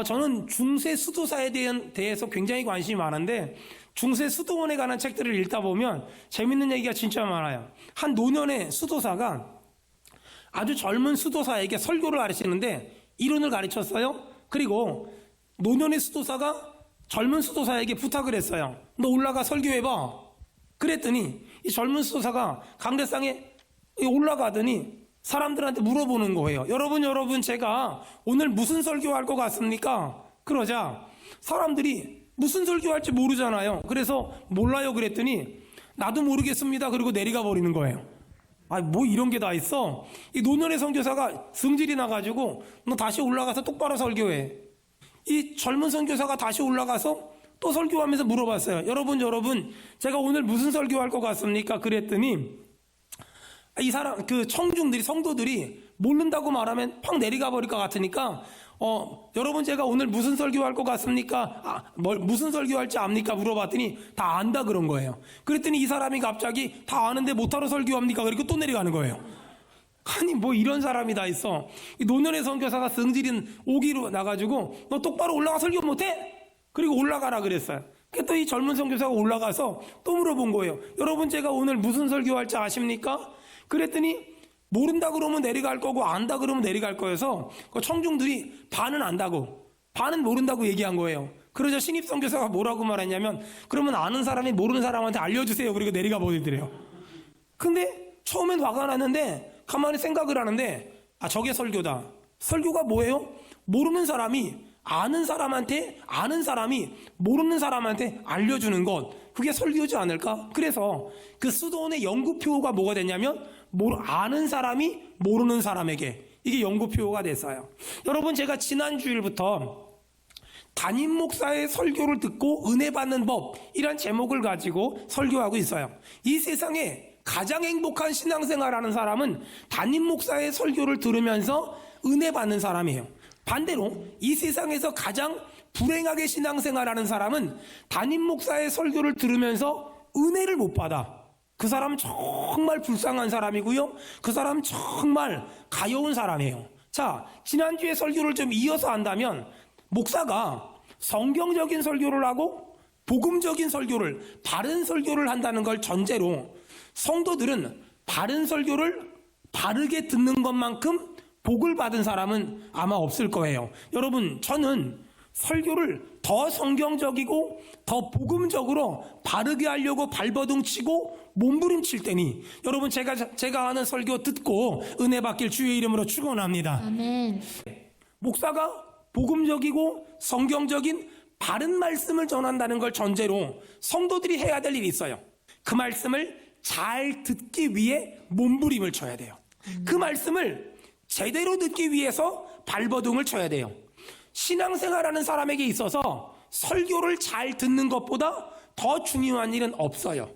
저는 중세 수도사에 대해서 굉장히 관심이 많은데 중세 수도원에 관한 책들을 읽다 보면 재밌는 얘기가 진짜 많아요. 한 노년의 수도사가 아주 젊은 수도사에게 설교를 가르치는데 이론을 가르쳤어요. 그리고 노년의 수도사가 젊은 수도사에게 부탁을 했어요. 너 올라가 설교해봐. 그랬더니 이 젊은 수도사가 강대상에 올라가더니 사람들한테 물어보는 거예요. 여러분 제가 오늘 무슨 설교할 것 같습니까? 그러자 사람들이 무슨 설교할지 모르잖아요. 그래서 몰라요 그랬더니 나도 모르겠습니다. 그리고 내려가 버리는 거예요. 뭐 이런 게 다 있어. 이 노년의 선교사가 성질이 나가지고 너 다시 올라가서 똑바로 설교해. 이 젊은 선교사가 다시 올라가서 또 설교하면서 물어봤어요. 여러분 제가 오늘 무슨 설교할 것 같습니까? 그랬더니 이 사람, 그 청중들이, 성도들이 모른다고 말하면 팍 내려가 버릴 것 같으니까, 여러분 제가 오늘 무슨 설교할 것 같습니까? 무슨 설교할지 압니까? 물어봤더니 다 안다 그런 거예요. 그랬더니 이 사람이 갑자기 다 아는데 못하러 설교합니까? 그리고 또 내려가는 거예요. 아니, 뭐 이런 사람이 다 있어. 이 노년의 선교사가 성질인 오기로 나가지고, 너 똑바로 올라가 설교 못해? 그리고 올라가라 그랬어요. 또 이 젊은 선교사가 올라가서 또 물어본 거예요. 여러분 제가 오늘 무슨 설교할지 아십니까? 그랬더니 모른다 그러면 내려갈 거고 안다 그러면 내려갈 거여서 그 청중들이 반은 안다고 반은 모른다고 얘기한 거예요. 그러자 신입선교사가 뭐라고 말했냐면 그러면 아는 사람이 모르는 사람한테 알려주세요. 그리고 내려가 버리더래요. 근데 처음엔 화가 났는데 가만히 생각을 하는데 저게 설교다. 설교가 뭐예요? 모르는 사람이 아는 사람한테 아는 사람이 모르는 사람한테 알려주는 것, 그게 설교지 않을까? 그래서 그 수도원의 연구표가 뭐가 됐냐면 아는 사람이 모르는 사람에게, 이게 연구표가 됐어요. 여러분 제가 지난 주일부터 담임 목사의 설교를 듣고 은혜 받는 법 이란 제목을 가지고 설교하고 있어요. 이 세상에 가장 행복한 신앙생활하는 사람은 담임 목사의 설교를 들으면서 은혜 받는 사람이에요. 반대로 이 세상에서 가장 불행하게 신앙생활하는 사람은 담임 목사의 설교를 들으면서 은혜를 못 받아. 그 사람은 정말 불쌍한 사람이고요. 그 사람은 정말 가여운 사람이에요. 자, 지난주에 설교를 좀 이어서 한다면 목사가 성경적인 설교를 하고 복음적인 설교를, 바른 설교를 한다는 걸 전제로 성도들은 바른 설교를 바르게 듣는 것만큼 복을 받은 사람은 아마 없을 거예요. 여러분, 저는 설교를 더 성경적이고 더 복음적으로 바르게 하려고 발버둥 치고 몸부림칠 때니 여러분 제가 하는 설교 듣고 은혜 받길 주의 이름으로 축원합니다. 아멘. 목사가 복음적이고 성경적인 바른 말씀을 전한다는 걸 전제로 성도들이 해야 될 일이 있어요. 그 말씀을 잘 듣기 위해 몸부림을 쳐야 돼요. 그 말씀을 제대로 듣기 위해서 발버둥을 쳐야 돼요. 신앙생활하는 사람에게 있어서 설교를 잘 듣는 것보다 더 중요한 일은 없어요.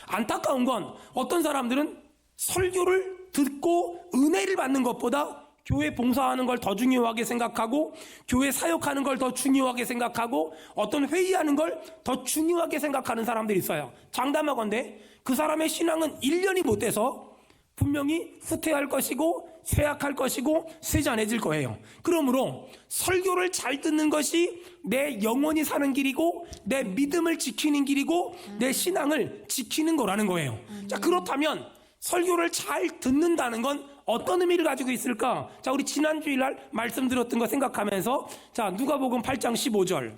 안타까운 건 어떤 사람들은 설교를 듣고 은혜를 받는 것보다 교회 봉사하는 걸 더 중요하게 생각하고 교회 사역하는 걸 더 중요하게 생각하고 어떤 회의하는 걸 더 중요하게 생각하는 사람들이 있어요. 장담하건대 그 사람의 신앙은 1년이 못 돼서 분명히 후퇴할 것이고 쇠약할 것이고 쇠잔해질 거예요. 그러므로 설교를 잘 듣는 것이 내 영혼이 사는 길이고 내 믿음을 지키는 길이고 내 신앙을 지키는 거라는 거예요. 자, 그렇다면 설교를 잘 듣는다는 건 어떤 의미를 가지고 있을까? 자, 우리 지난 주일날 말씀드렸던 거 생각하면서 자, 누가복음 8장 15절.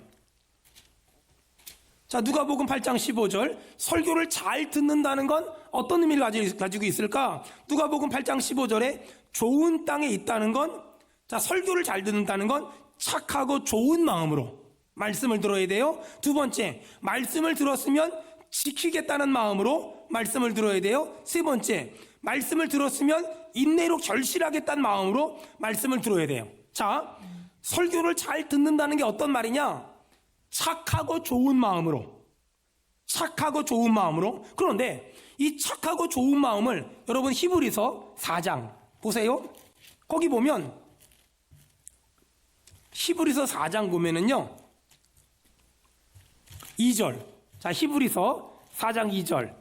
자, 누가복음 8장 15절. 설교를 잘 듣는다는 건 어떤 의미를 가지고 있을까? 누가복음 8장 15절에 좋은 땅에 있다는 건, 자, 설교를 잘 듣는다는 건 착하고 좋은 마음으로 말씀을 들어야 돼요. 두 번째, 말씀을 들었으면 지키겠다는 마음으로 말씀을 들어야 돼요. 세 번째, 말씀을 들었으면 인내로 결실하겠다는 마음으로 말씀을 들어야 돼요. 자, 설교를 잘 듣는다는 게 어떤 말이냐? 착하고 좋은 마음으로. 착하고 좋은 마음으로. 그런데 이 착하고 좋은 마음을 여러분 히브리서 4장 보세요. 거기 보면 히브리서 4장 보면은요 2절. 자, 히브리서 4장 2절.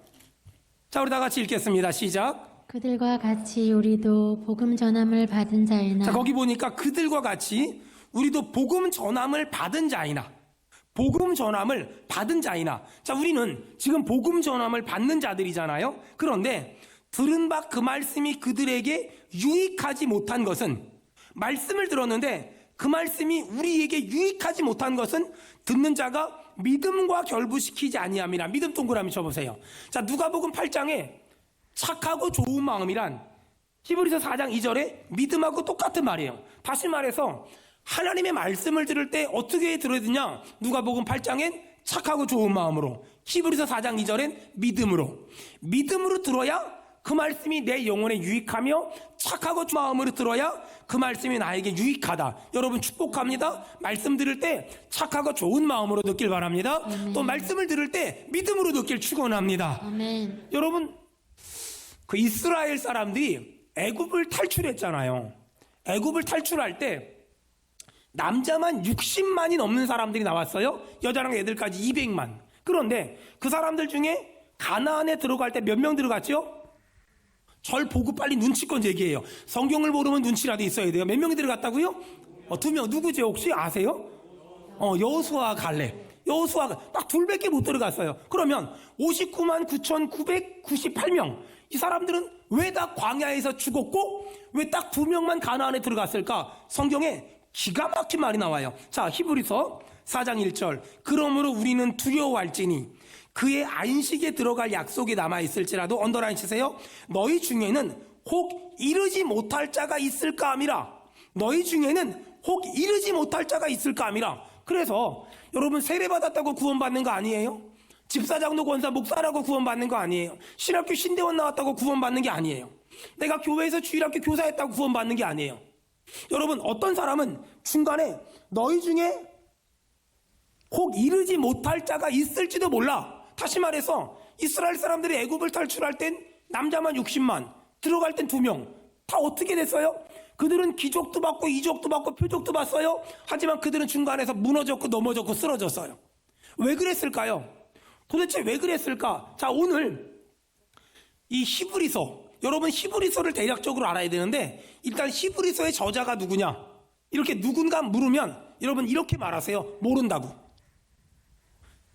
자, 우리 다 같이 읽겠습니다. 시작. 그들과 같이 우리도 복음 전함을 받은 자이나. 자, 거기 보니까 그들과 같이 우리도 복음 전함을 받은 자이나, 복음 전함을 받은 자이나. 자, 우리는 지금 복음 전함을 받는 자들이잖아요. 그런데 들은 바 그 말씀이 그들에게 유익하지 못한 것은, 말씀을 들었는데 그 말씀이 우리에게 유익하지 못한 것은 듣는 자가 믿음과 결부시키지 아니함이라. 믿음 동그라미 쳐보세요. 자, 누가복음 8장에 착하고 좋은 마음이란 히브리서 4장 2절에 믿음하고 똑같은 말이에요. 다시 말해서 하나님의 말씀을 들을 때 어떻게 들어야 되냐? 누가복음 8장엔 착하고 좋은 마음으로, 히브리서 4장 2절엔 믿음으로 들어야 그 말씀이 내 영혼에 유익하며, 착하고 마음으로 들어야 그 말씀이 나에게 유익하다. 여러분 축복합니다. 말씀 들을 때 착하고 좋은 마음으로 듣길 바랍니다. 아멘. 또 말씀을 들을 때 믿음으로 듣길 축원합니다. 아멘. 여러분, 그 이스라엘 사람들이 애굽을 탈출했잖아요. 애굽을 탈출할 때 남자만 60만이 넘는 사람들이 나왔어요. 여자랑 애들까지 200만. 그런데 그 사람들 중에 가나안에 들어갈 때 몇 명 들어갔죠? 절 보고 빨리 눈치껏 얘기해요. 성경을 모르면 눈치라도 있어야 돼요. 몇 명이 들어갔다고요? 2명. 누구죠? 혹시 아세요? 여호수아 갈렙. 여호수아가 딱 둘밖에 못 들어갔어요. 그러면 59만 9,998명. 이 사람들은 왜 다 광야에서 죽었고 왜 딱 2명만 가나안에 들어갔을까? 성경에 기가 막힌 말이 나와요. 자, 히브리서 4장 1절. 그러므로 우리는 두려워할지니 그의 안식에 들어갈 약속이 남아있을지라도, 언더라인 치세요. 너희 중에는 혹 이르지 못할 자가 있을까 함이라. 너희 중에는 혹 이르지 못할 자가 있을까 함이라. 그래서 여러분, 세례받았다고 구원받는 거 아니에요. 집사장로 권사 목사라고 구원받는 거 아니에요. 신학교 신대원 나왔다고 구원받는 게 아니에요. 내가 교회에서 주일학교 교사했다고 구원받는 게 아니에요. 여러분, 어떤 사람은 중간에 너희 중에 혹 이르지 못할 자가 있을지도 몰라. 다시 말해서 이스라엘 사람들이 애굽을 탈출할 땐 남자만 60만, 들어갈 땐 2명. 다 어떻게 됐어요? 그들은 기적도 받고 이적도 받고 표적도 봤어요. 하지만 그들은 중간에서 무너졌고 넘어졌고 쓰러졌어요. 왜 그랬을까요? 도대체 왜 그랬을까? 자, 오늘 이 히브리서, 여러분 히브리서를 대략적으로 알아야 되는데, 일단 히브리서의 저자가 누구냐? 이렇게 누군가 물으면 여러분 이렇게 말하세요. 모른다고.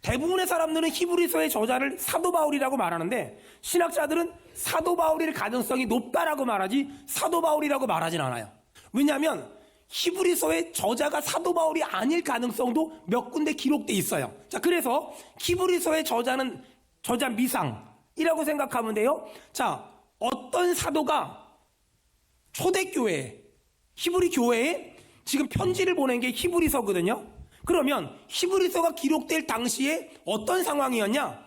대부분의 사람들은 히브리서의 저자를 사도 바울이라고 말하는데, 신학자들은 사도 바울일 가능성이 높다라고 말하지 사도 바울이라고 말하진 않아요. 왜냐하면 히브리서의 저자가 사도 바울이 아닐 가능성도 몇 군데 기록돼 있어요. 자, 그래서 히브리서의 저자는 저자 미상이라고 생각하면 돼요. 자, 어떤 사도가 초대교회, 히브리 교회에 지금 편지를 보낸 게 히브리서거든요. 그러면 히브리서가 기록될 당시에 어떤 상황이었냐?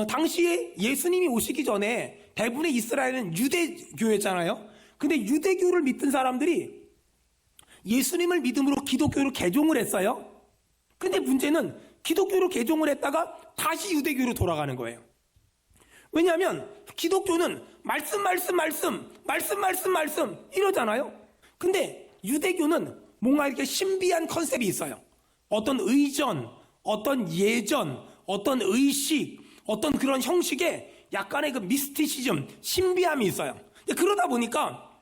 당시에 예수님이 오시기 전에 대부분의 이스라엘은 유대교였잖아요. 근데 유대교를 믿던 사람들이 예수님을 믿음으로 기독교로 개종을 했어요. 근데 문제는 기독교로 개종을 했다가 다시 유대교로 돌아가는 거예요. 왜냐하면 기독교는 말씀 이러잖아요. 근데 유대교는 뭔가 이렇게 신비한 컨셉이 있어요. 어떤 의전, 어떤 예전, 어떤 의식, 어떤 그런 형식에 약간의 그 미스티시즘, 신비함이 있어요. 그러다 보니까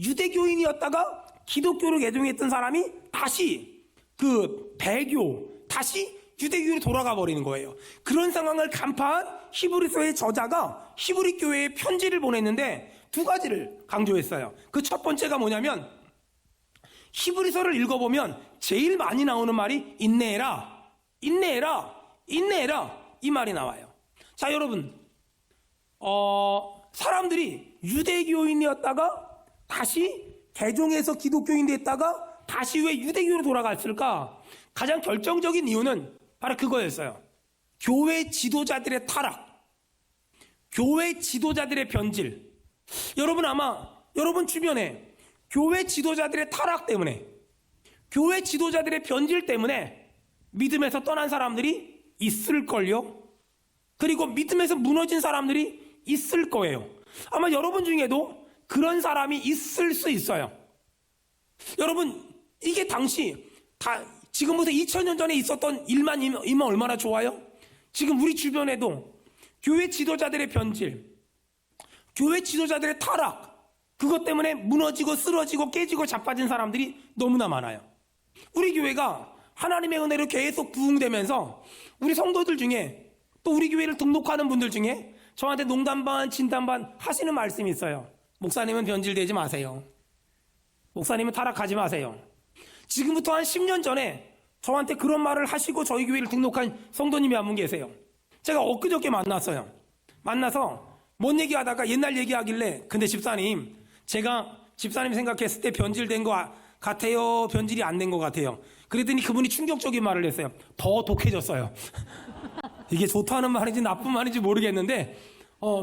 유대교인이었다가 기독교로 개종했던 사람이 다시 그 배교, 다시 유대교로 돌아가 버리는 거예요. 그런 상황을 간파한 히브리서의 저자가 히브리 교회에 편지를 보냈는데 두 가지를 강조했어요. 그 첫 번째가 뭐냐면, 히브리서를 읽어보면 제일 많이 나오는 말이 인내해라 이 말이 나와요. 자, 여러분, 사람들이 유대교인이었다가 다시 개종해서 기독교인 됐다가 다시 왜 유대교로 돌아갔을까? 가장 결정적인 이유는 바로 그거였어요. 교회 지도자들의 타락, 교회 지도자들의 변질. 여러분, 아마 여러분 주변에 교회 지도자들의 타락 때문에, 교회 지도자들의 변질 때문에 믿음에서 떠난 사람들이 있을걸요? 그리고 믿음에서 무너진 사람들이 있을 거예요. 아마 여러분 중에도 그런 사람이 있을 수 있어요. 여러분, 이게 당시 지금부터 2000년 전에 있었던 일만 이면 얼마나 좋아요? 지금 우리 주변에도 교회 지도자들의 변질, 교회 지도자들의 타락, 그것 때문에 무너지고 쓰러지고 깨지고 자빠진 사람들이 너무나 많아요. 우리 교회가 하나님의 은혜로 계속 부흥되면서 우리 성도들 중에 또 우리 교회를 등록하는 분들 중에 저한테 농담 반 진담 반 하시는 말씀이 있어요. 목사님은 변질되지 마세요. 목사님은 타락하지 마세요. 지금부터 한 10년 전에 저한테 그런 말을 하시고 저희 교회를 등록한 성도님이 한 분 계세요. 제가 엊그저께 만났어요. 만나서 뭔 얘기하다가 옛날 얘기하길래 근데 집사님, 제가 집사님 생각했을 때 변질된 거 같아요? 변질이 안 된 것 같아요? 그랬더니 그분이 충격적인 말을 했어요. 더 독해졌어요. 이게 좋다는 말인지 나쁜 말인지 모르겠는데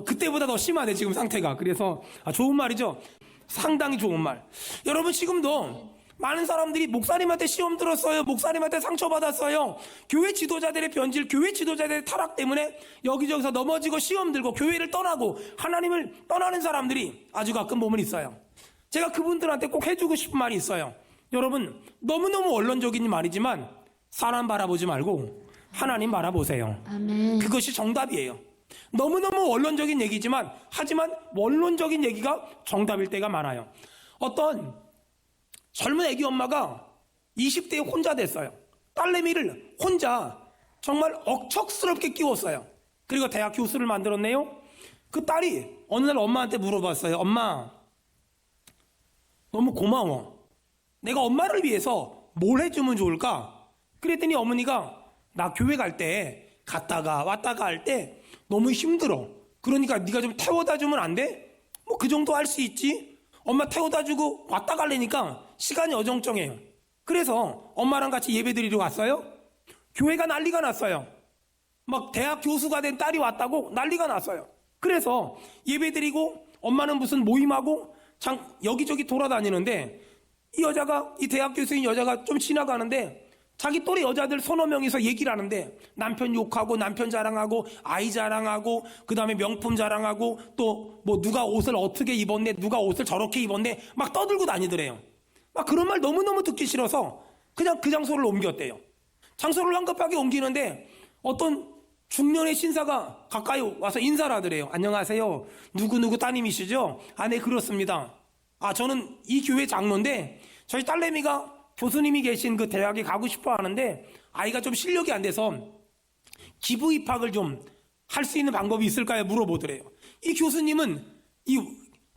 그때보다 더 심하네 지금 상태가. 그래서 좋은 말이죠. 상당히 좋은 말. 여러분 지금도 많은 사람들이 목사님한테 시험 들었어요. 목사님한테 상처받았어요. 교회 지도자들의 변질, 교회 지도자들의 타락 때문에 여기저기서 넘어지고 시험 들고 교회를 떠나고 하나님을 떠나는 사람들이 아주 가끔 보면 있어요. 제가 그분들한테 꼭 해주고 싶은 말이 있어요. 여러분 너무너무 원론적인 말이지만 사람 바라보지 말고 하나님 바라보세요. 아멘. 그것이 정답이에요. 너무너무 원론적인 얘기지만 하지만 원론적인 얘기가 정답일 때가 많아요. 어떤 젊은 애기 엄마가 20대에 혼자 됐어요. 딸내미를 혼자 정말 억척스럽게 끼웠어요. 그리고 대학 교수를 만들었네요. 그 딸이 어느 날 엄마한테 물어봤어요. 엄마, 너무 고마워. 내가 엄마를 위해서 뭘 해주면 좋을까? 그랬더니 어머니가 나 교회 갈 때 갔다가 왔다가 할 때 너무 힘들어. 그러니까 네가 좀 태워다 주면 안 돼? 뭐 그 정도 할 수 있지. 엄마 태워다 주고 왔다 가려니까 시간이 어정쩡해요. 그래서 엄마랑 같이 예배 드리러 갔어요. 교회가 난리가 났어요. 막 대학 교수가 된 딸이 왔다고 난리가 났어요. 그래서 예배 드리고 엄마는 무슨 모임하고 여기저기 돌아다니는데 이 여자가, 이 대학 교수인 여자가 좀 지나가는데 자기 또래 여자들 서너 명이서 얘기를 하는데 남편 욕하고 남편 자랑하고 아이 자랑하고 그 다음에 명품 자랑하고 또 뭐 누가 옷을 어떻게 입었네, 누가 옷을 저렇게 입었네 막 떠들고 다니더래요. 막 그런 말 너무너무 듣기 싫어서 그냥 그 장소를 옮겼대요. 장소를 황급하게 옮기는데 어떤 중년의 신사가 가까이 와서 인사를 하더래요. 안녕하세요. 누구누구 따님이시죠? 아, 네, 그렇습니다. 아, 저는 이 교회 장로인데 저희 딸내미가 교수님이 계신 그 대학에 가고 싶어 하는데 아이가 좀 실력이 안 돼서 기부 입학을 좀 할 수 있는 방법이 있을까요? 물어보더래요. 이 교수님은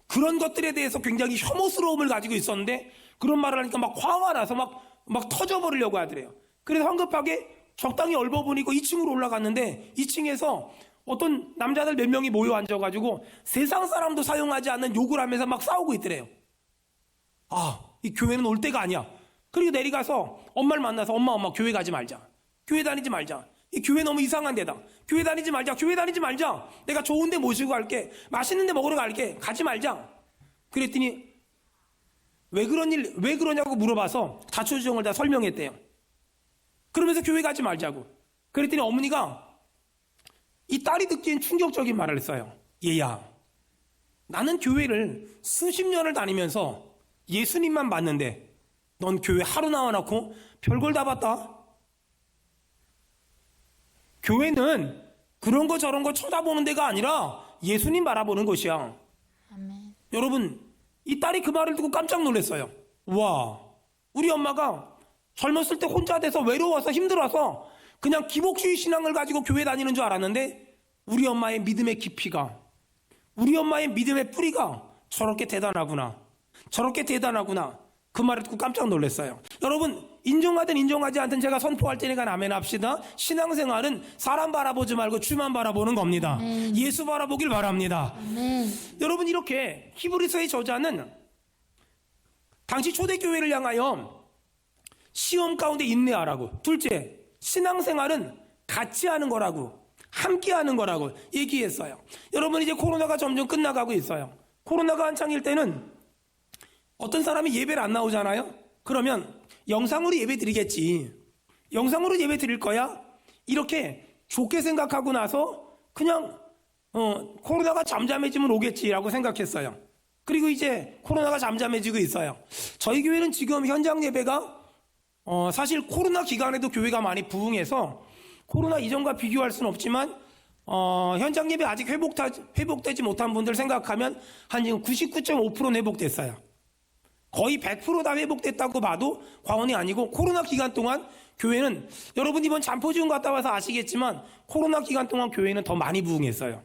그런 것들에 대해서 굉장히 혐오스러움을 가지고 있었는데 그런 말을 하니까 막 화가 나서 막 터져버리려고 하더래요. 그래서 황급하게 적당히 얼버무리고 2층으로 올라갔는데 2층에서 어떤 남자들 몇 명이 모여 앉아가지고 세상 사람도 사용하지 않는 욕을 하면서 막 싸우고 있더래요. 아, 이 교회는 올 때가 아니야. 그리고 내려가서 엄마를 만나서 엄마 교회 가지 말자. 교회 다니지 말자. 이 교회 너무 이상한 데다. 교회 다니지 말자. 교회 다니지 말자. 내가 좋은 데 모시고 갈게. 맛있는 데 먹으러 갈게. 가지 말자. 그랬더니 왜 그러냐고 물어봐서 자초지종을 다 설명했대요. 그러면서 교회 가지 말자고. 그랬더니 어머니가 이 딸이 듣기엔 충격적인 말을 했어요. 얘야, 나는 교회를 수십 년을 다니면서 예수님만 봤는데 넌 교회 하루 나와놓고 별걸 다 봤다. 교회는 그런 거 저런 거 쳐다보는 데가 아니라 예수님 바라보는 곳이야. 아멘. 여러분, 이 딸이 그 말을 듣고 깜짝 놀랐어요. 와, 우리 엄마가 젊었을 때 혼자 돼서 외로워서 힘들어서 그냥 기복주의 신앙을 가지고 교회 다니는 줄 알았는데 우리 엄마의 믿음의 깊이가, 우리 엄마의 믿음의 뿌리가 저렇게 대단하구나. 저렇게 대단하구나. 그 말을 듣고 깜짝 놀랐어요. 여러분, 인정하든 인정하지 않든 제가 선포할 테니까 아멘 합시다. 신앙생활은 사람 바라보지 말고 주만 바라보는 겁니다. 예수 바라보길 바랍니다. 여러분, 이렇게 히브리서의 저자는 당시 초대교회를 향하여 시험 가운데 인내하라고, 둘째, 신앙생활은 같이 하는 거라고, 함께 하는 거라고 얘기했어요. 여러분, 이제 코로나가 점점 끝나가고 있어요. 코로나가 한창일 때는 어떤 사람이 예배를 안 나오잖아요. 그러면 영상으로 예배 드리겠지. 영상으로 예배 드릴 거야? 이렇게 좋게 생각하고 나서 그냥 코로나가 잠잠해지면 오겠지라고 생각했어요. 그리고 이제 코로나가 잠잠해지고 있어요. 저희 교회는 지금 현장 예배가 사실 코로나 기간에도 교회가 많이 부흥해서 코로나 이전과 비교할 수는 없지만 현장 예배 아직 회복되지 못한 분들 생각하면 한 지금 99.5%는 회복됐어요. 거의 100% 다 회복됐다고 봐도 과언이 아니고, 코로나 기간 동안 교회는, 여러분 이번 잠포지원 갔다 와서 아시겠지만 코로나 기간 동안 교회는 더 많이 부흥했어요.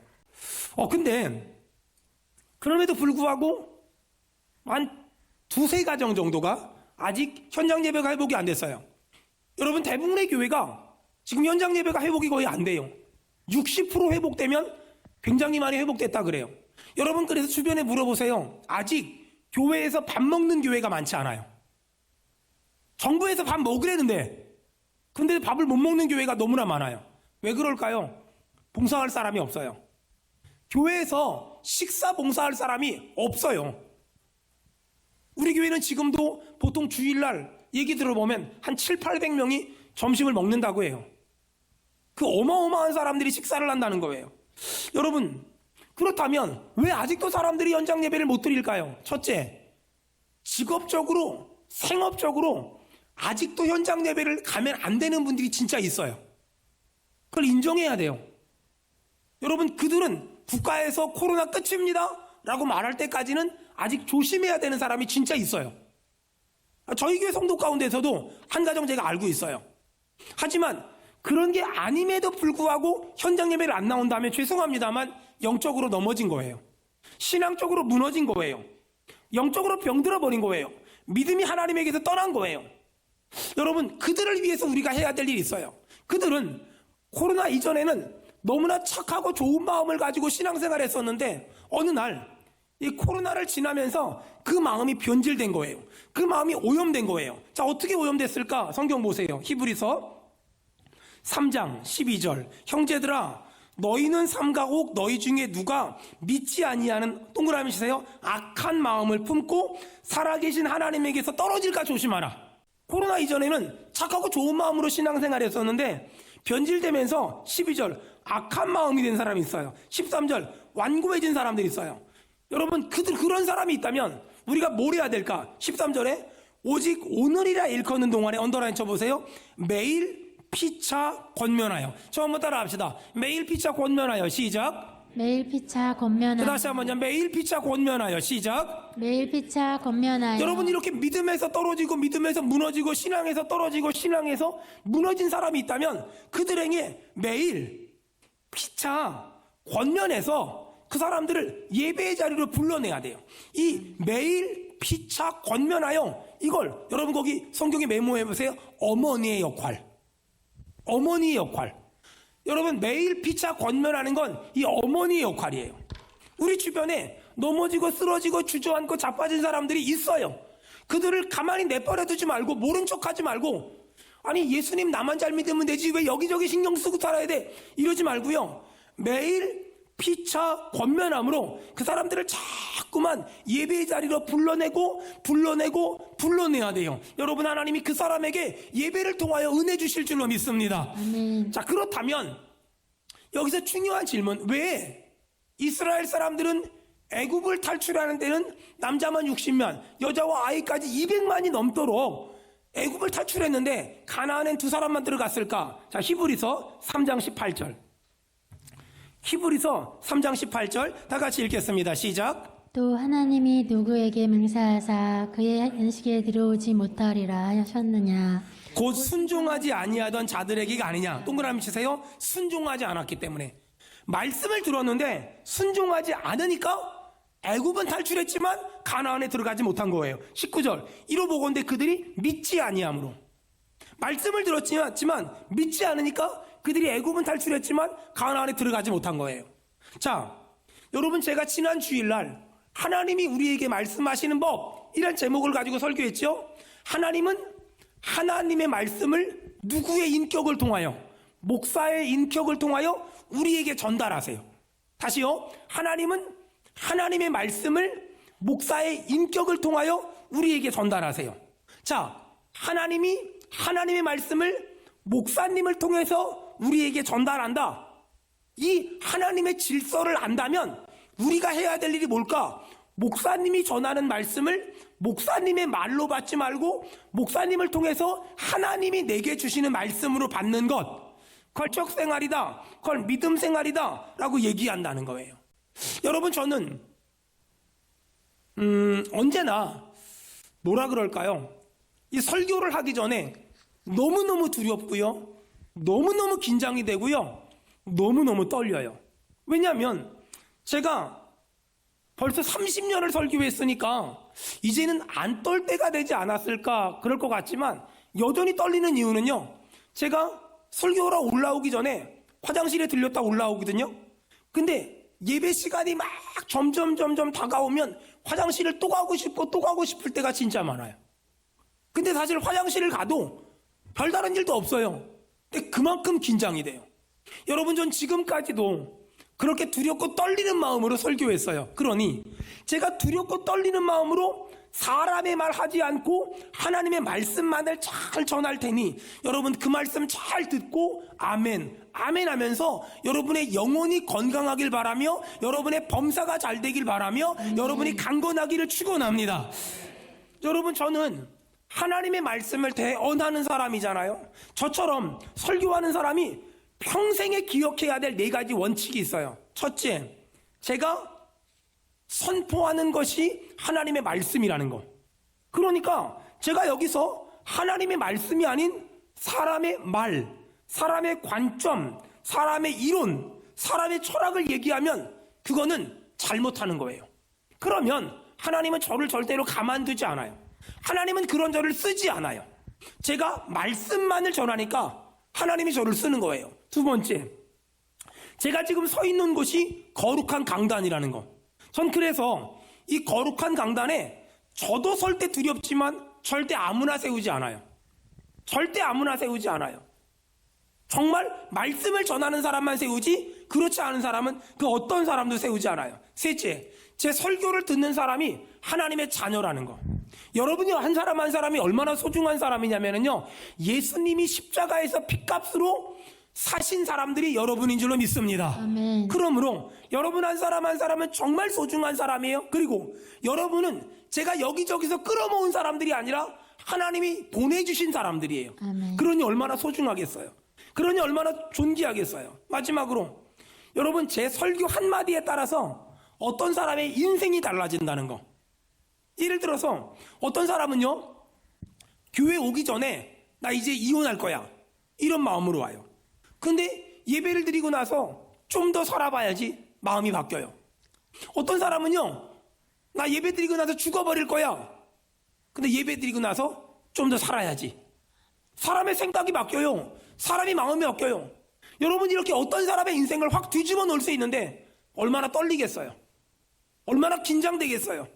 근데 그럼에도 불구하고 한 두세 가정 정도가 아직 현장 예배가 회복이 안 됐어요. 여러분, 대부분의 교회가 지금 현장 예배가 회복이 거의 안 돼요. 60% 회복되면 굉장히 많이 회복됐다 그래요. 여러분, 그래서 주변에 물어보세요. 아직 교회에서 밥 먹는 교회가 많지 않아요. 정부에서 밥 먹으려는데 근데 밥을 못 먹는 교회가 너무나 많아요. 왜 그럴까요? 봉사할 사람이 없어요. 교회에서 식사 봉사할 사람이 없어요. 우리 교회는 지금도 보통 주일날 얘기 들어보면 한 700~800명이 점심을 먹는다고 해요. 그 어마어마한 사람들이 식사를 한다는 거예요. 여러분, 그렇다면 왜 아직도 사람들이 현장 예배를 못 드릴까요? 첫째, 직업적으로, 생업적으로 아직도 현장 예배를 가면 안 되는 분들이 진짜 있어요. 그걸 인정해야 돼요. 여러분, 그들은 국가에서 코로나 끝입니다 라고 말할 때까지는 아직 조심해야 되는 사람이 진짜 있어요. 저희 교회 성도 가운데서도 한 가정 제가 알고 있어요. 하지만 그런 게 아님에도 불구하고 현장 예배를 안 나온다면 죄송합니다만 영적으로 넘어진 거예요. 신앙적으로 무너진 거예요. 영적으로 병들어 버린 거예요. 믿음이 하나님에게서 떠난 거예요. 여러분, 그들을 위해서 우리가 해야 될 일이 있어요. 그들은 코로나 이전에는 너무나 착하고 좋은 마음을 가지고 신앙생활을 했었는데 어느 날 이 코로나를 지나면서 그 마음이 변질된 거예요. 그 마음이 오염된 거예요. 자, 어떻게 오염됐을까? 성경 보세요. 히브리서 3장 12절. 형제들아, 너희는 삼가옥 너희 중에 누가 믿지 아니하는, 동그라미 치세요, 악한 마음을 품고 살아계신 하나님에게서 떨어질까 조심하라. 코로나 이전에는 착하고 좋은 마음으로 신앙생활 했었는데 변질되면서 12절 악한 마음이 된 사람이 있어요. 13절 완고해진 사람들이 있어요. 여러분, 그런 사람이 있다면 우리가 뭘 해야 될까? 13절에 오직 오늘이라 일컫는 동안에 언더라인 쳐보세요. 매일 피차 권면하여. 처음부터 따라 합시다. 매일 피차 권면하여. 시작. 매일 피차 권면하여. 다시 한번요. 매일 피차 권면하여. 시작. 매일 피차 권면하여. 여러분, 이렇게 믿음에서 떨어지고 믿음에서 무너지고 신앙에서 떨어지고 신앙에서 무너진 사람이 있다면 그들에게 매일 피차 권면해서 그 사람들을 예배의 자리로 불러내야 돼요. 이 매일 피차 권면하여, 이걸 여러분 거기 성경에 메모해 보세요. 어머니의 역할. 어머니의 역할. 여러분, 매일 피차 권면하는 건 이 어머니의 역할이에요. 우리 주변에 넘어지고 쓰러지고 주저앉고 자빠진 사람들이 있어요. 그들을 가만히 내버려 두지 말고 모른 척하지 말고, 아니 예수님 나만 잘 믿으면 되지 왜 여기저기 신경 쓰고 살아야 돼, 이러지 말고요. 매일 피차 권면함으로 그 사람들을 자꾸만 예배의 자리로 불러내야 돼요. 여러분, 하나님이 그 사람에게 예배를 통하여 은혜 주실 줄로 믿습니다. 아멘. 자, 그렇다면 여기서 중요한 질문, 왜 이스라엘 사람들은 애굽을 탈출하는 데는 남자만 60만, 여자와 아이까지 200만이 넘도록 애굽을 탈출했는데 가나안엔 두 사람만 들어갔을까? 자, 히브리서 3장 18절. 히브리서 3장 18절 다 같이 읽겠습니다. 시작. 또 하나님이 누구에게 맹세하사 그의 안식에 들어오지 못하리라 하셨느냐. 곧 순종하지 아니하던 자들에게가 아니냐. 동그라미 치세요. 순종하지 않았기 때문에. 말씀을 들었는데 순종하지 않으니까 애굽은 탈출했지만 가나안에 들어가지 못한 거예요. 19절. 이로 보건대 그들이 믿지 아니함으로. 말씀을 들었지만 믿지 않으니까 그들이 애굽은 탈출했지만 가나안에 들어가지 못한 거예요. 자, 여러분, 제가 지난 주일날 하나님이 우리에게 말씀하시는 법, 이런 제목을 가지고 설교했죠. 하나님은 하나님의 말씀을 누구의 인격을 통하여, 목사의 인격을 통하여 우리에게 전달하세요. 다시요. 하나님은 하나님의 말씀을 목사의 인격을 통하여 우리에게 전달하세요. 자, 하나님이 하나님의 말씀을 목사님을 통해서 우리에게 전달한다. 이 하나님의 질서를 안다면 우리가 해야 될 일이 뭘까? 목사님이 전하는 말씀을 목사님의 말로 받지 말고 목사님을 통해서 하나님이 내게 주시는 말씀으로 받는 것. 걸적 생활이다, 그걸 믿음 생활이다 라고 얘기한다는 거예요. 여러분, 저는 언제나 뭐라 그럴까요? 이 설교를 하기 전에 너무너무 두렵고요, 너무너무 긴장이 되고요, 너무너무 떨려요. 왜냐하면 제가 벌써 30년을 설교했으니까 이제는 안 떨 때가 되지 않았을까 그럴 것 같지만, 여전히 떨리는 이유는요, 제가 설교하러 올라오기 전에 화장실에 들렸다 올라오거든요. 근데 예배 시간이 막 점점 다가오면 화장실을 또 가고 싶을 때가 진짜 많아요. 근데 사실 화장실을 가도 별다른 일도 없어요. 근데 그만큼 긴장이 돼요. 여러분, 전 지금까지도 그렇게 두렵고 떨리는 마음으로 설교했어요. 그러니 제가 두렵고 떨리는 마음으로 사람의 말 하지 않고 하나님의 말씀만을 잘 전할 테니 여러분, 그 말씀 잘 듣고 아멘 아멘 하면서 여러분의 영혼이 건강하길 바라며 여러분의 범사가 잘 되길 바라며 여러분이 강건하기를 축원합니다. 여러분, 저는 하나님의 말씀을 대언하는 사람이잖아요. 저처럼 설교하는 사람이 평생에 기억해야 될 4가지 원칙이 있어요. 첫째, 제가 선포하는 것이 하나님의 말씀이라는 거. 그러니까 제가 여기서 하나님의 말씀이 아닌 사람의 말, 사람의 관점, 사람의 이론, 사람의 철학을 얘기하면 그거는 잘못하는 거예요. 그러면 하나님은 저를 절대로 가만두지 않아요. 하나님은 그런 저를 쓰지 않아요. 제가 말씀만을 전하니까 하나님이 저를 쓰는 거예요. 두 번째, 제가 지금 서 있는 곳이 거룩한 강단이라는 거. 전 그래서 이 거룩한 강단에 저도 설 때 두렵지만 절대 아무나 세우지 않아요. 절대 아무나 세우지 않아요. 정말 말씀을 전하는 사람만 세우지, 그렇지 않은 사람은 그 어떤 사람도 세우지 않아요. 셋째, 제 설교를 듣는 사람이 하나님의 자녀라는 거. 여러분이 한 사람 한 사람이 얼마나 소중한 사람이냐면요, 예수님이 십자가에서 핏값으로 사신 사람들이 여러분인 줄로 믿습니다. 아멘. 그러므로 여러분 한 사람 한 사람은 정말 소중한 사람이에요. 그리고 여러분은 제가 여기저기서 끌어모은 사람들이 아니라 하나님이 보내주신 사람들이에요. 아멘. 그러니 얼마나 소중하겠어요. 그러니 얼마나 존귀하겠어요. 마지막으로 여러분, 제 설교 한마디에 따라서 어떤 사람의 인생이 달라진다는 거. 예를 들어서 어떤 사람은요, 교회 오기 전에 나 이제 이혼할 거야 이런 마음으로 와요. 근데 예배를 드리고 나서 좀 더 살아봐야지 마음이 바뀌어요. 어떤 사람은요, 나 예배 드리고 나서 죽어버릴 거야. 근데 예배 드리고 나서 좀 더 살아야지. 사람의 생각이 바뀌어요. 사람이 마음이 바뀌어요. 여러분, 이렇게 어떤 사람의 인생을 확 뒤집어 놓을 수 있는데 얼마나 떨리겠어요. 얼마나 긴장되겠어요.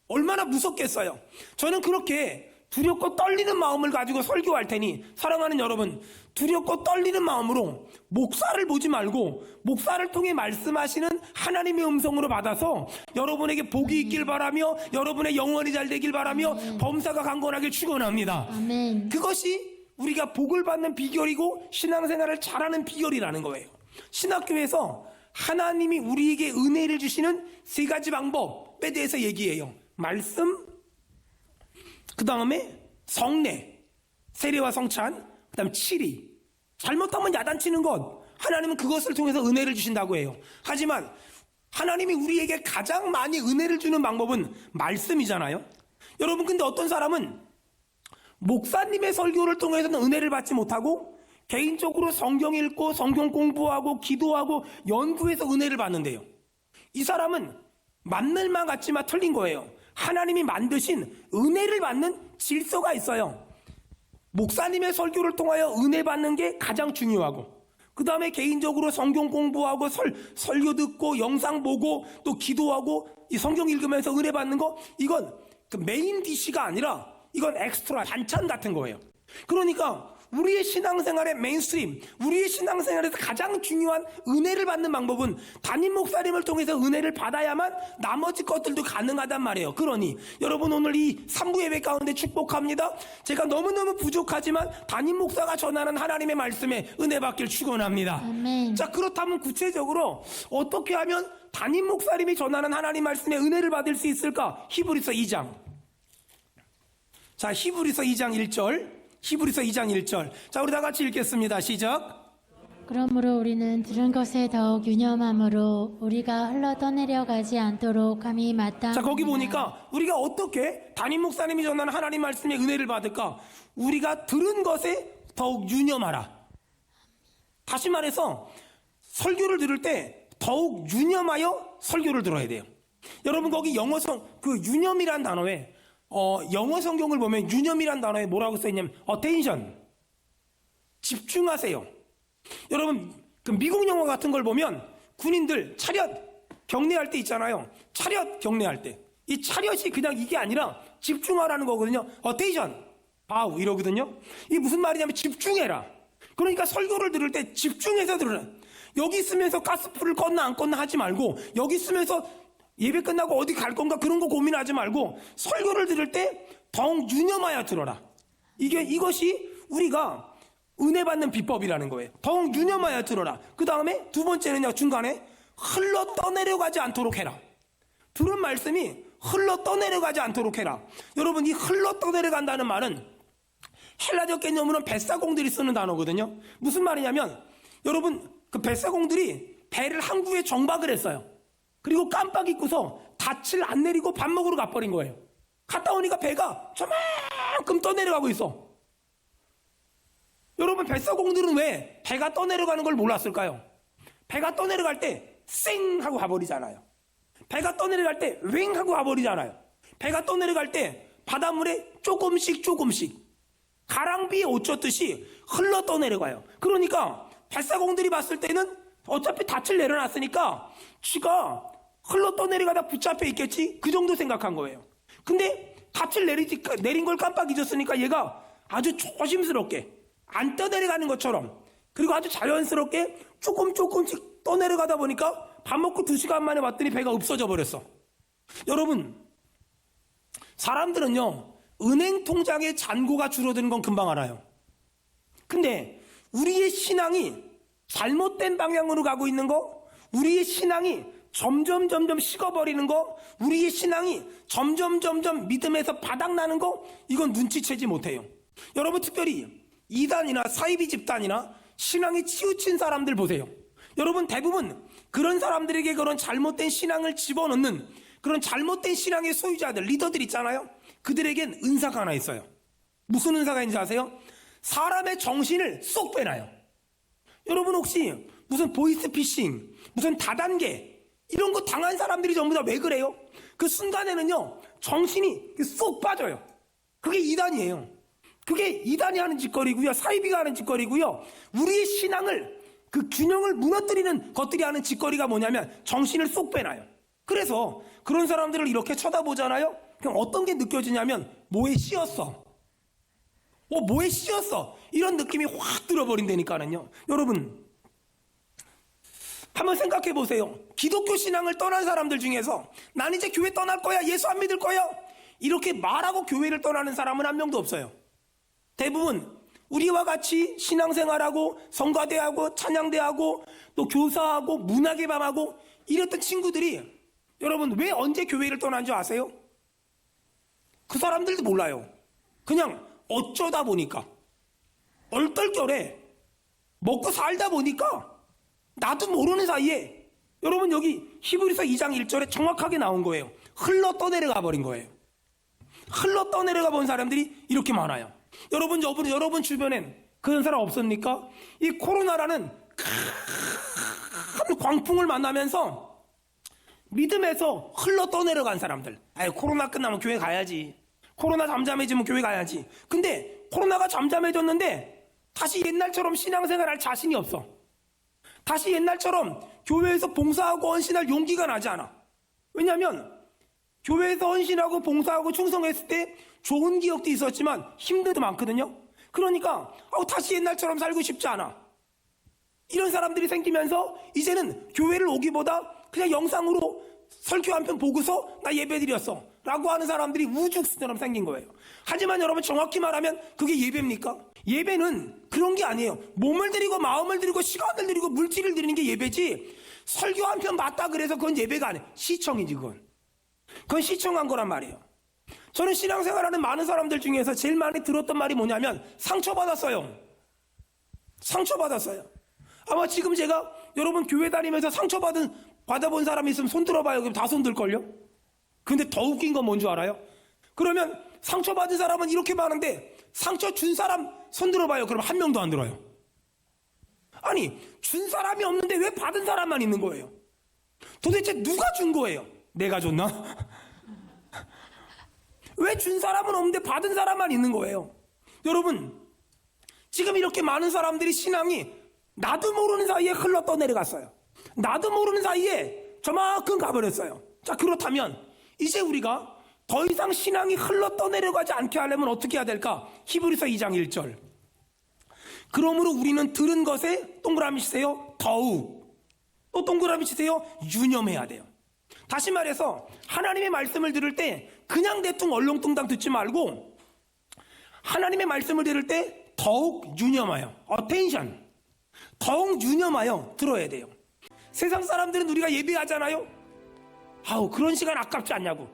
얼마나 무섭겠어요. 저는 그렇게 두렵고 떨리는 마음을 가지고 설교할 테니 사랑하는 여러분, 두렵고 떨리는 마음으로 목사를 보지 말고 목사를 통해 말씀하시는 하나님의 음성으로 받아서 여러분에게 복이 있길 바라며 여러분의 영혼이 잘 되길 바라며 범사가 강건하길 축원합니다. 아멘. 그것이 우리가 복을 받는 비결이고 신앙생활을 잘하는 비결이라는 거예요. 신학교에서 하나님이 우리에게 은혜를 주시는 3가지 방법에 대해서 얘기해요. 말씀, 그 다음에 성례, 세례와 성찬, 그 다음에 치리. 잘못하면 야단치는 것, 하나님은 그것을 통해서 은혜를 주신다고 해요. 하지만 하나님이 우리에게 가장 많이 은혜를 주는 방법은 말씀이잖아요. 여러분, 근데 어떤 사람은 목사님의 설교를 통해서는 은혜를 받지 못하고 개인적으로 성경 읽고 성경 공부하고 기도하고 연구해서 은혜를 받는데요. 이 사람은 맞는 말 같지만 틀린 거예요. 하나님이 만드신 은혜를 받는 질서가 있어요. 목사님의 설교를 통하여 은혜 받는 게 가장 중요하고, 그 다음에 개인적으로 성경 공부하고 설교 듣고 영상 보고 또 기도하고 이 성경 읽으면서 은혜 받는 거, 이건 그 메인 디시가 아니라 이건 엑스트라 반찬 같은 거예요. 그러니까 우리의 신앙생활의 메인스트림, 우리의 신앙생활에서 가장 중요한 은혜를 받는 방법은 담임 목사님을 통해서 은혜를 받아야만 나머지 것들도 가능하단 말이에요. 그러니 여러분, 오늘 이 3부 예배 가운데 축복합니다. 제가 너무너무 부족하지만 담임 목사가 전하는 하나님의 말씀에 은혜 받길 축원합니다. 아멘. 자, 그렇다면 구체적으로 어떻게 하면 담임 목사님이 전하는 하나님 말씀에 은혜를 받을 수 있을까? 히브리서 2장. 자, 히브리서 2장 1절. 히브리서 2장 1절. 자, 우리 다 같이 읽겠습니다. 시작. 그러므로 우리는 들은 것에 더욱 유념함으로 우리가 흘러 떠내려가지 않도록 함이 마땅합니다. 자, 거기 보니까 우리가 어떻게 담임 목사님이 전하는 하나님 말씀의 은혜를 받을까? 우리가 들은 것에 더욱 유념하라. 다시 말해서 설교를 들을 때 더욱 유념하여 설교를 들어야 돼요. 여러분, 거기 그 유념이란 단어에 영어 성경을 보면 유념이란 단어에 뭐라고 써있냐면 attention, 집중하세요. 여러분, 그 미국 영화 같은 걸 보면 군인들 차렷 경례할 때 있잖아요. 차렷 경례할 때 이 차렷이 그냥 이게 아니라 집중하라는 거거든요. attention, bow 이러거든요. 이게 무슨 말이냐면 집중해라. 그러니까 설교를 들을 때 집중해서 들으라. 여기 있으면서 가스불을 껐나 안 껐나 하지 말고, 여기 있으면서 예배 끝나고 어디 갈 건가 그런 거 고민하지 말고 설교를 들을 때 더욱 유념하여 들어라. 이것이 우리가 은혜 받는 비법이라는 거예요. 더욱 유념하여 들어라. 그 다음에 두 번째는요, 중간에 흘러 떠내려가지 않도록 해라. 들은 말씀이 흘러 떠내려가지 않도록 해라. 여러분, 이 흘러 떠내려간다는 말은 헬라적 개념으로는 뱃사공들이 쓰는 단어거든요. 무슨 말이냐면, 여러분, 그 뱃사공들이 배를 항구에 정박을 했어요. 그리고 깜빡 잊고서 닻을 안 내리고 밥 먹으러 가버린 거예요. 갔다 오니까 배가 저만큼 떠내려가고 있어. 여러분, 뱃사공들은 왜 배가 떠내려가는 걸 몰랐을까요? 배가 떠내려갈 때 쌩 하고 가버리잖아요. 배가 떠내려갈 때 웽 하고 가버리잖아요. 배가 떠내려갈 때 바닷물에 조금씩 가랑비에 옷 젖듯이 흘러 떠내려가요. 그러니까 뱃사공들이 봤을 때는 어차피 닻을 내려놨으니까 쥐가 흘러 떠내려가다 붙잡혀 있겠지, 그 정도 생각한 거예요. 근데 닻을 내린 걸 깜빡 잊었으니까 얘가 아주 조심스럽게 안 떠내려가는 것처럼, 그리고 아주 자연스럽게 조금씩 떠내려가다 보니까 밥 먹고 2시간 만에 왔더니 배가 없어져 버렸어. 여러분, 사람들은요, 은행 통장의 잔고가 줄어드는 건 금방 알아요. 근데 우리의 신앙이 잘못된 방향으로 가고 있는 거, 우리의 신앙이 점점 식어버리는 거, 우리의 신앙이 점점 믿음에서 바닥나는 거, 이건 눈치채지 못해요. 여러분, 특별히 이단이나 사이비 집단이나 신앙이 치우친 사람들 보세요. 여러분, 대부분 그런 사람들에게 그런 잘못된 신앙을 집어넣는 그런 잘못된 신앙의 소유자들, 리더들 있잖아요. 그들에겐 은사가 하나 있어요. 무슨 은사가 있는지 아세요? 사람의 정신을 쏙 빼놔요. 여러분, 혹시 무슨 보이스피싱, 무슨 다단계 이런 거 당한 사람들이 전부 다 왜 그래요? 그 순간에는요, 정신이 쏙 빠져요. 그게 이단이에요. 그게 이단이 하는 짓거리고요, 사이비가 하는 짓거리고요, 우리의 신앙을 그 균형을 무너뜨리는 것들이 하는 짓거리가 뭐냐면 정신을 쏙 빼놔요. 그래서 그런 사람들을 이렇게 쳐다보잖아요. 그럼 어떤 게 느껴지냐면 뭐에 씌었어, 뭐에 씌었어, 이런 느낌이 확 들어버린다니까요. 여러분, 한번 생각해 보세요. 기독교 신앙을 떠난 사람들 중에서 난 이제 교회 떠날 거야, 예수 안 믿을 거야, 이렇게 말하고 교회를 떠나는 사람은 한 명도 없어요. 대부분 우리와 같이 신앙생활하고 성가대하고 찬양대하고 또 교사하고 문화개방하고 이랬던 친구들이, 여러분, 왜 언제 교회를 떠난 줄 아세요? 그 사람들도 몰라요. 그냥 어쩌다 보니까, 얼떨결에 먹고 살다 보니까 나도 모르는 사이에, 여러분, 여기 히브리서 2장 1절에 정확하게 나온 거예요. 흘러 떠내려가 버린 거예요. 흘러 떠내려가 본 사람들이 이렇게 많아요. 여러분 주변엔 그런 사람 없습니까? 이 코로나라는 큰 광풍을 만나면서 믿음에서 흘러 떠내려간 사람들. 아유, 코로나 끝나면 교회 가야지. 코로나 잠잠해지면 교회 가야지. 근데 코로나가 잠잠해졌는데 다시 옛날처럼 신앙생활할 자신이 없어. 다시 옛날처럼 교회에서 봉사하고 헌신할 용기가 나지 않아. 왜냐하면 교회에서 헌신하고 봉사하고 충성했을 때 좋은 기억도 있었지만 힘들도 많거든요. 그러니까 다시 옛날처럼 살고 싶지 않아. 이런 사람들이 생기면서 이제는 교회를 오기보다 그냥 영상으로 설교 한 편 보고서 나 예배 드렸어 라고 하는 사람들이 우죽순처럼 생긴 거예요. 하지만 여러분, 정확히 말하면 그게 예배입니까? 예배는 그런 게 아니에요. 몸을 드리고 마음을 드리고 시간을 드리고 물질을 드리는 게 예배지, 설교 한 편 맞다 그래서 그건 예배가 아니에요. 시청이지. 그건 시청한 거란 말이에요. 저는 신앙생활하는 많은 사람들 중에서 제일 많이 들었던 말이 뭐냐면 상처받았어요. 아마 지금 제가 여러분 교회 다니면서 받아본 사람이 있으면 손 들어봐요. 그럼 다 손 들걸요? 근데 더 웃긴 건 뭔 줄 알아요? 그러면 상처받은 사람은 이렇게 많은데 상처 준 사람 손 들어봐요. 그럼 한 명도 안 들어요. 아니, 준 사람이 없는데 왜 받은 사람만 있는 거예요? 도대체 누가 준 거예요? 내가 줬나? 왜 준 사람은 없는데 받은 사람만 있는 거예요? 여러분, 지금 이렇게 많은 사람들이 신앙이 나도 모르는 사이에 흘러 떠내려갔어요. 나도 모르는 사이에 저만큼 가버렸어요. 자, 그렇다면 이제 우리가 더 이상 신앙이 흘러 떠내려가지 않게 하려면 어떻게 해야 될까? 히브리서 2장 1절. 그러므로 우리는 들은 것에 동그라미 치세요. 더욱. 또 동그라미 치세요. 유념해야 돼요. 다시 말해서 하나님의 말씀을 들을 때 그냥 대충 얼렁뚱땅 듣지 말고 하나님의 말씀을 들을 때 더욱 유념하여, attention, 더욱 유념하여 들어야 돼요. 세상 사람들은 우리가 예배하잖아요. 아우, 그런 시간 아깝지 않냐고.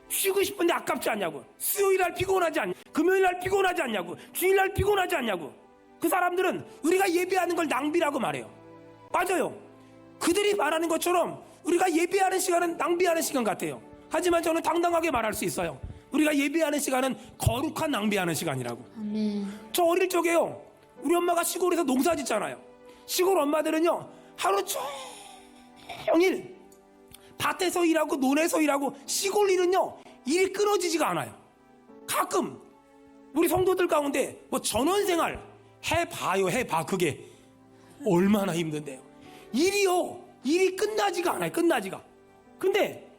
쉬고 싶은데 아깝지 않냐고. 수요일 날 피곤하지 않냐고. 금요일 날 피곤하지 않냐고. 주일 날 피곤하지 않냐고. 그 사람들은 우리가 예배하는 걸 낭비라고 말해요. 맞아요. 그들이 말하는 것처럼 우리가 예배하는 시간은 낭비하는 시간 같아요. 하지만 저는 당당하게 말할 수 있어요. 우리가 예배하는 시간은 거룩한 낭비하는 시간이라고. 아멘. 저 어릴 적에요, 우리 엄마가 시골에서 농사 짓잖아요. 시골 엄마들은요, 하루 종일 밭에서 일하고 논에서 일하고, 시골 일은요 일이 끊어지지가 않아요. 가끔 우리 성도들 가운데 뭐 전원생활 해봐. 그게 얼마나 힘든데요. 일이 끝나지가 않아요. 끝나지가. 근데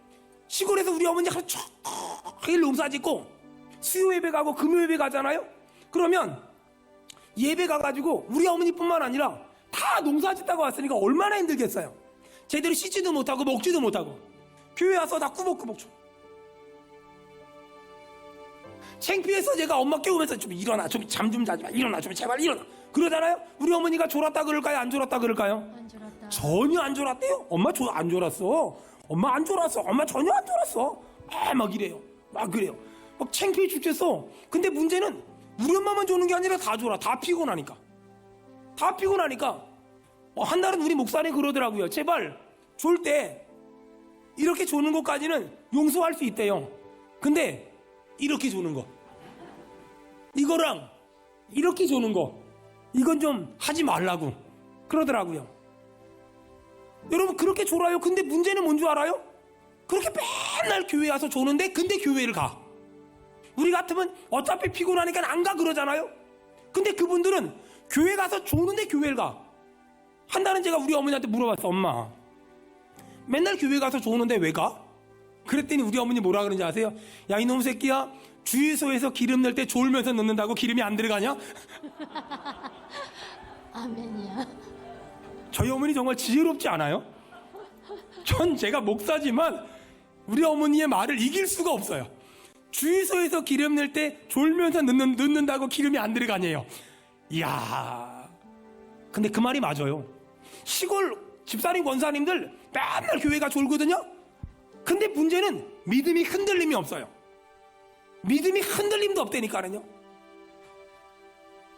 시골에서 우리 어머니 하루 종일 농사 짓고 수요 예배 가고 금요 예배 가잖아요. 그러면 예배 가가지고 우리 어머니뿐만 아니라 다 농사 짓다가 왔으니까 얼마나 힘들겠어요. 제대로 씻지도 못하고 먹지도 못하고 교회 와서 다 꾸벅꾸벅 쳐. 창피해서 제가 엄마 깨우면서 좀 일어나, 좀 잠 좀 자지 마, 일어나, 좀 제발 일어나. 그러잖아요. 우리 어머니가 졸았다 그럴까요? 안 졸았다 그럴까요? 안 졸았다. 전혀 안 졸았대요. 엄마 안 졸았어. 엄마 안 졸았어. 엄마 전혀 안 졸았어. 막 이래요. 막 그래요. 막 창피해 죽겠어. 근데 문제는 우리 엄마만 조는 게 아니라 다 졸아. 다 피곤하니까. 한 날은 우리 목사님 그러더라고요. 제발 졸 때 이렇게 조는 것까지는 용서할 수 있대요. 근데 이렇게 조는 거, 이거랑 이렇게 조는 거, 이건 좀 하지 말라고 그러더라고요. 여러분, 그렇게 졸아요. 근데 문제는 뭔 줄 알아요? 그렇게 맨날 교회 와서 조는데 근데 교회를 가. 우리 같으면 어차피 피곤하니까 안 가 그러잖아요. 근데 그분들은 교회 가서 조는데 교회를 가. 한 달은 제가 우리 어머니한테 물어봤어. 엄마, 맨날 교회 가서 조는데 왜 가? 그랬더니 우리 어머니 뭐라 그러는지 아세요? 야, 이놈 새끼야, 주유소에서 기름 넣을 때 졸면서 넣는다고 기름이 안 들어가냐? 아멘이야. 저희 어머니 정말 지혜롭지 않아요? 전 제가 목사지만 우리 어머니의 말을 이길 수가 없어요. 주유소에서 기름 넣을 때 졸면서 넣는다고 기름이 안 들어가냐요. 이야, 근데 그 말이 맞아요. 시골 집사님 권사님들 맨날 교회가 졸거든요. 근데 문제는 믿음이 흔들림이 없어요. 믿음이 흔들림도 없다니까요.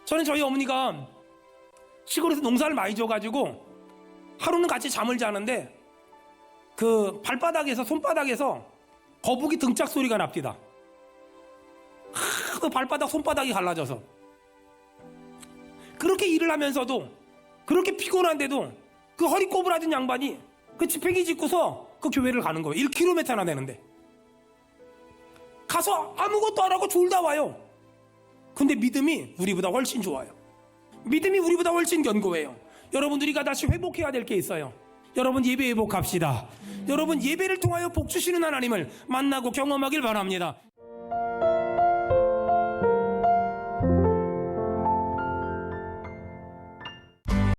저는 저희 어머니가 시골에서 농사를 많이 져가지고 하루는 같이 잠을 자는데 그 발바닥에서, 손바닥에서 거북이 등짝 소리가 납니다. 그 발바닥 손바닥이 갈라져서 그렇게 일을 하면서도, 그렇게 피곤한데도 그 허리 꼬부라진 양반이 그 지팽이 짚고서 그 교회를 가는 거예요. 1km나 되는데 가서 아무것도 안 하고 졸다 와요. 근데 믿음이 우리보다 훨씬 좋아요. 믿음이 우리보다 훨씬 견고해요. 여러분들이 다시 회복해야 될 게 있어요. 여러분, 예배 회복합시다. 여러분, 예배를 통하여 복 주시는 하나님을 만나고 경험하길 바랍니다.